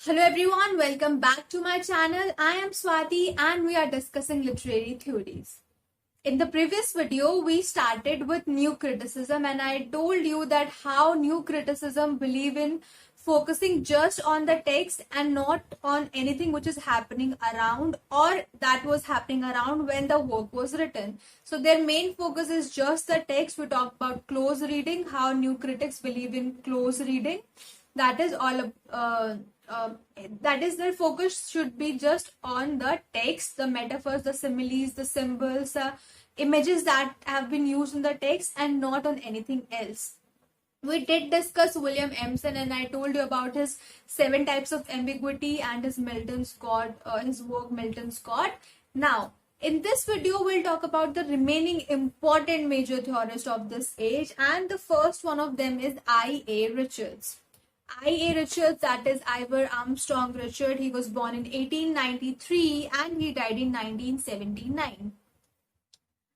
Hello everyone, welcome back to my channel. I am Swati and we are discussing literary theories. In the previous video, we started with new criticism and I told you that how new criticism believe in focusing just on the text and not on anything which is happening around or that was happening around when the work was written. So their main focus is just the text. We talked about close reading, how new critics believe in close reading. That is all. Uh, that is, their focus should be just on the text, the metaphors, the similes, the symbols, images that have been used in the text, and not on anything else. We did discuss William Emerson, and I told you about his 7 types of ambiguity and his Milton Scott, his work Milton Scott. Now, in this video, we'll talk about the remaining important major theorists of this age, and the first one of them is I.A. Richards. I.A. Richards, that is Ivor Armstrong Richard, he was born in 1893 and he died in 1979.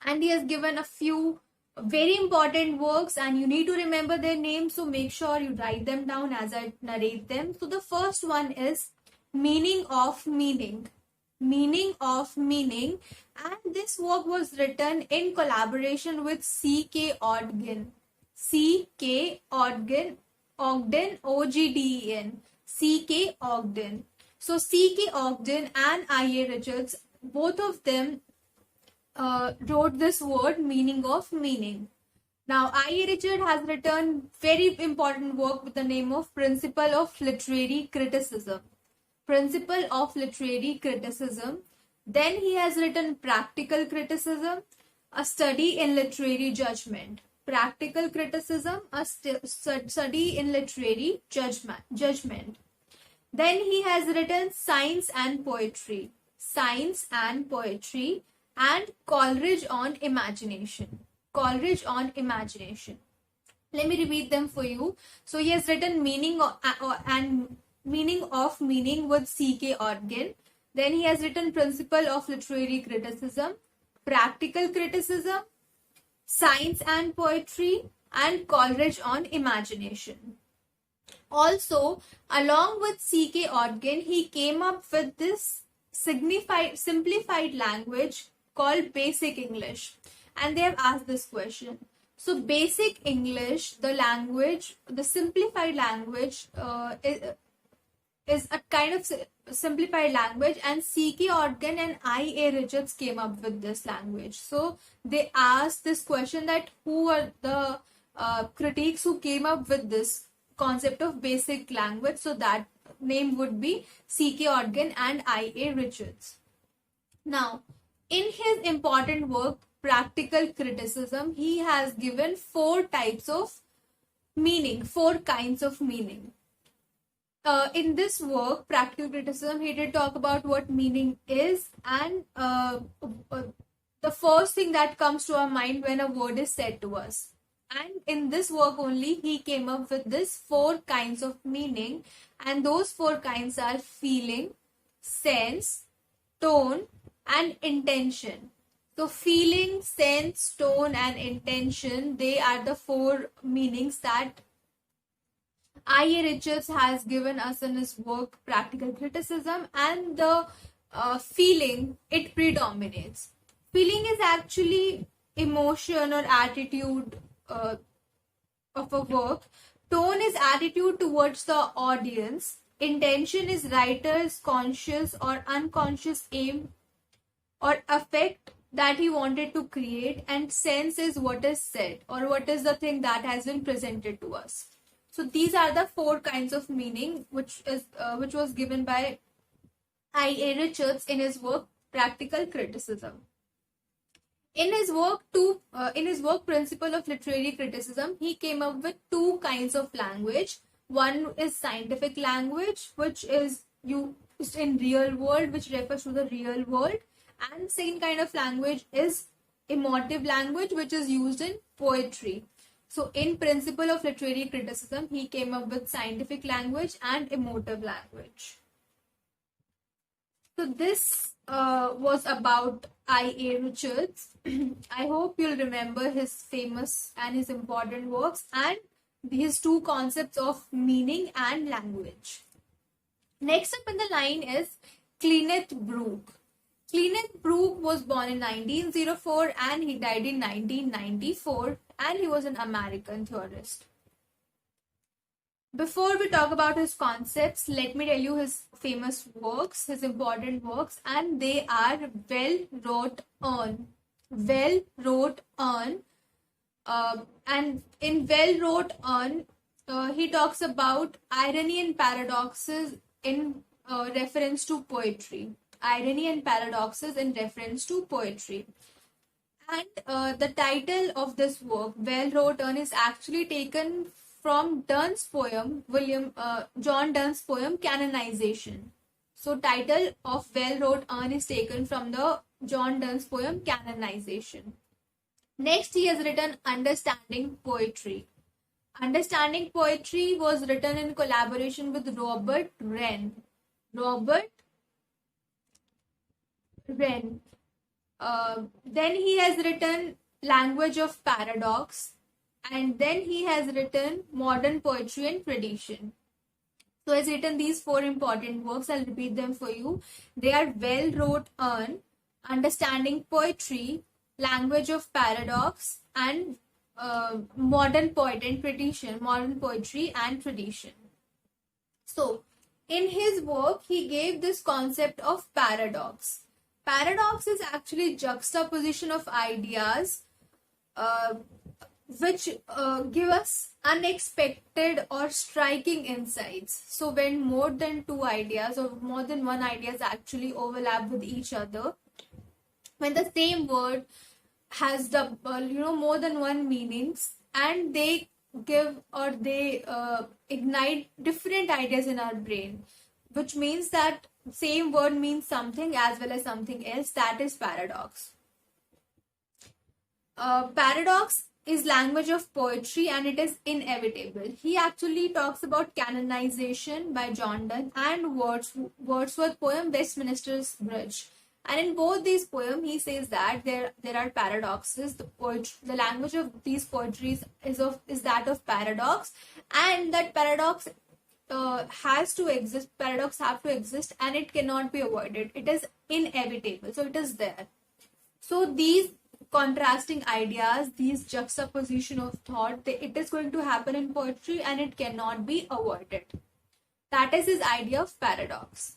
And he has given a few very important works and you need to remember their names, so make sure you write them down as I narrate them. So the first one is Meaning of Meaning. Meaning of Meaning, and this work was written in collaboration with C.K. Ogden. C.K. Ogden, Ogden, C.K. Ogden. So C.K. Ogden and I.A. Richards, both of them wrote this word Meaning of Meaning. Now, I.A. Richards has written very important work with the name of Principle of Literary Criticism. Principle of Literary Criticism. Then he has written Practical Criticism, a study in literary judgment. Practical Criticism, a study in literary judgment. Then he has written Science and Poetry. Science and Poetry, and Coleridge on Imagination. Coleridge on Imagination. Let me repeat them for you. So he has written Meaning of Meaning with C.K. Ogden. Then he has written Principle of Literary Criticism, Practical Criticism, Science and Poetry, and Coleridge on Imagination. Also, along with C.K. Ogden, he came up with this simplified language called Basic English. And they have asked this question. So, Basic English, the language, the simplified language is a kind of simplified language, and C.K. Ogden and I.A. Richards came up with this language. So they asked this question that who are the critics who came up with this concept of basic language. So that name would be C.K. Ogden and I.A. Richards. Now, in his important work, Practical Criticism, he has given 4 types of meaning, 4 kinds of meaning. In this work, Practical Criticism, he did talk about what meaning is, and the first thing that comes to our mind when a word is said to us. And in this work only, he came up with this 4 kinds of meaning, and those 4 kinds are feeling, sense, tone, and intention. So feeling, sense, tone, and intention, they are the 4 meanings that I.A. Richards has given us in his work Practical Criticism, and the feeling, it predominates. Feeling is actually emotion or attitude of a work. Tone is attitude towards the audience. Intention is writer's conscious or unconscious aim or effect that he wanted to create, and sense is what is said or what is the thing that has been presented to us. So these are the 4 kinds of meaning which was given by I.A. Richards in his work Practical Criticism. In his work Principle of Literary Criticism, he came up with 2 kinds of language. One is scientific language, which is used in real world, which refers to the real world, and second kind of language is emotive language, which is used in poetry. So in Principle of Literary Criticism, he came up with scientific language and emotive language. So this was about I.A. Richards. I hope you'll remember his famous and his important works and his 2 concepts of meaning and language. Next up in the line is Kenneth Brooke. Kenneth Brooke was born in 1904 and he died in 1994, and he was an American theorist. Before we talk about his concepts, let me tell you his famous works, his important works, and they are well wrote on. Well wrote on. And in well wrote on, he talks about irony and paradoxes in reference to poetry. Irony and paradoxes in reference to poetry. And the title of this work, Well Wrote On, is actually taken from Donne's poem, John Donne's poem, Canonization. So, title of Well Wrote On is taken from the John Donne's poem, Canonization. Next, he has written Understanding Poetry. Understanding Poetry was written in collaboration with Robert Wren. Robert Wren. Then he has written Language of Paradox, and then he has written Modern Poetry and Tradition. So he has written these 4 important works. I'll repeat them for you. They are Well Wrote On, Understanding Poetry, Language of Paradox, and Modern Poetry and Tradition. So in his work, he gave this concept of paradox. Paradox is actually juxtaposition of ideas which give us unexpected or striking insights. So when more than 2 ideas or more than one ideas actually overlap with each other, when the same word has the more than one meanings, and they give or they ignite different ideas in our brain, which means that same word means something as well as something else. That is paradox. Paradox is language of poetry and it is inevitable. He actually talks about Canonization by John Donne and Wordsworth poem Westminster's Bridge. And in both these poems, he says that there are paradoxes. The language of these poetries is that of paradox, and that paradox has to exist. Paradox have to exist, and it cannot be avoided. It is inevitable, so it is there. So these contrasting ideas, these juxtaposition of thought, it is going to happen in poetry, and it cannot be avoided. That is his idea of paradox.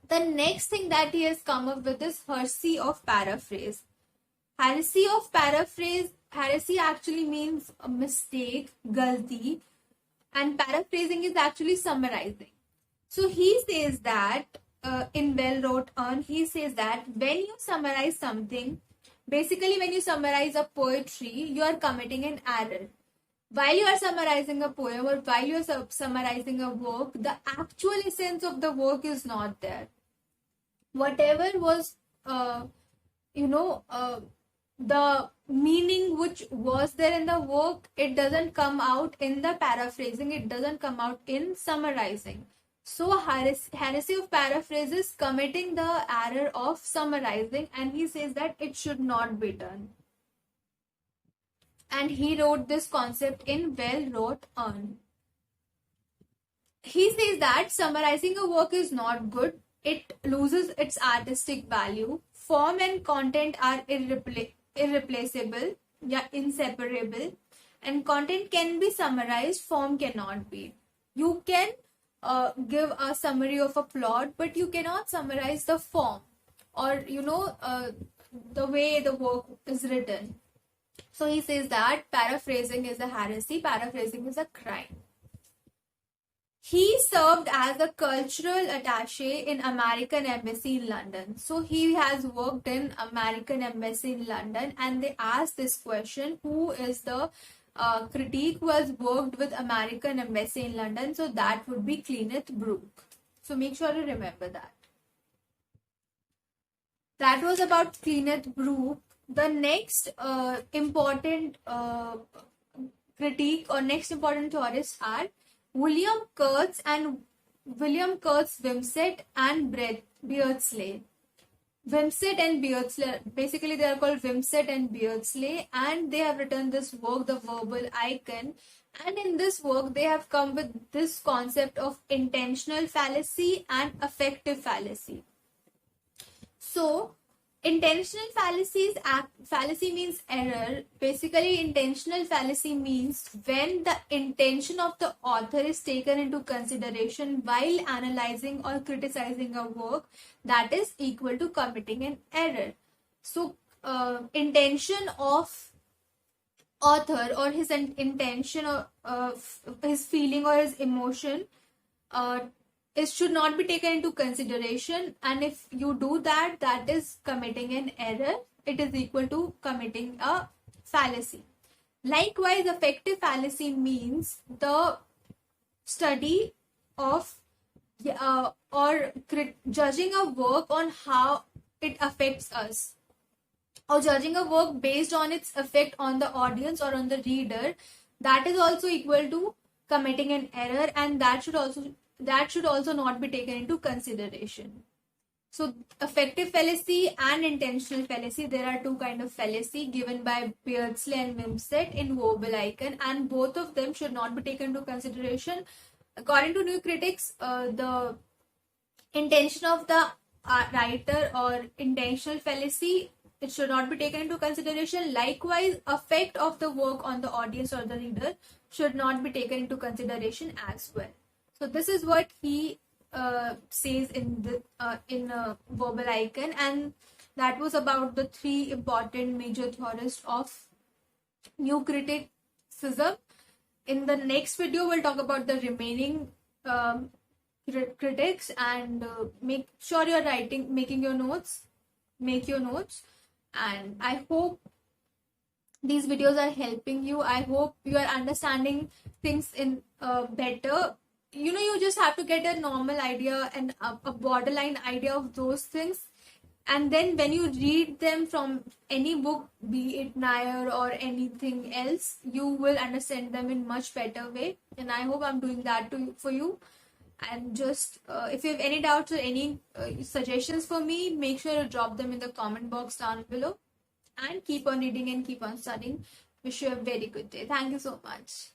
The next thing that he has come up with is heresy of paraphrase. Heresy of paraphrase, heresy actually means a mistake, galti, and paraphrasing is actually summarizing. So he says that in Well Wrote On, he says that when you summarize something, basically when you summarize a poetry, you are committing an error. While you are summarizing a poem or while you are summarizing a work, the actual essence of the work is not there. Whatever was, the meaning which was there in the work, it doesn't come out in the paraphrasing, it doesn't come out in summarizing. So heresy of paraphrase is committing the error of summarizing, and he says that it should not be done. And he wrote this concept in Well Wrote On. He says that summarizing a work is not good. It loses its artistic value. Form and content are irreplaceable, inseparable. And content can be summarized, form cannot be. You can give a summary of a plot, but you cannot summarize the form or, the way the work is written. So he says that paraphrasing is a heresy, paraphrasing is a crime. He served as a cultural attaché in American Embassy in London. So he has worked in American Embassy in London, and they asked this question, who is the critic who has worked with American Embassy in London? So that would be Kenneth Brooke. So make sure to remember that. That was about Kenneth Brooke. The next important critique or next important theorists are William Kurtz Wimsatt and Beardsley. Wimsatt and Beardsley, basically they are called Wimsatt and Beardsley, and they have written this work, The Verbal Icon, And in this work, they have come with this concept of intentional fallacy and affective fallacy. So, intentional fallacy means error. Basically, intentional fallacy means when the intention of the author is taken into consideration while analyzing or criticizing a work, that is equal to committing an error. So, intention of author or his intention or his feeling or his emotion, it should not be taken into consideration, and if you do that, that is committing an error. It is equal to committing a fallacy. Likewise, affective fallacy means the study of or judging a work on how it affects us, or judging a work based on its effect on the audience or on the reader. That is also equal to committing an error, and that should also not be taken into consideration. So affective fallacy and intentional fallacy, there are two kind of fallacy given by Beardsley and Wimsatt in Verbal Icon, and both of them should not be taken into consideration. According to New Critics, the intention of the writer or intentional fallacy, it should not be taken into consideration. Likewise, effect of the work on the audience or the reader should not be taken into consideration as well. So this is what he says in the Verbal Icon, and that was about the three important major theorists of New Criticism. In the next video, we'll talk about the remaining critics, and make sure you're making your notes. Make your notes, and I hope these videos are helping you. I hope you are understanding things in better. You just have to get a normal idea and a borderline idea of those things, and then when you read them from any book, be it Nair or anything else, you will understand them in much better way. And I hope I'm doing that for you. And just if you have any doubts or any suggestions for me, make sure to drop them in the comment box down below. And keep on reading and keep on studying. Wish you a very good day. Thank you so much.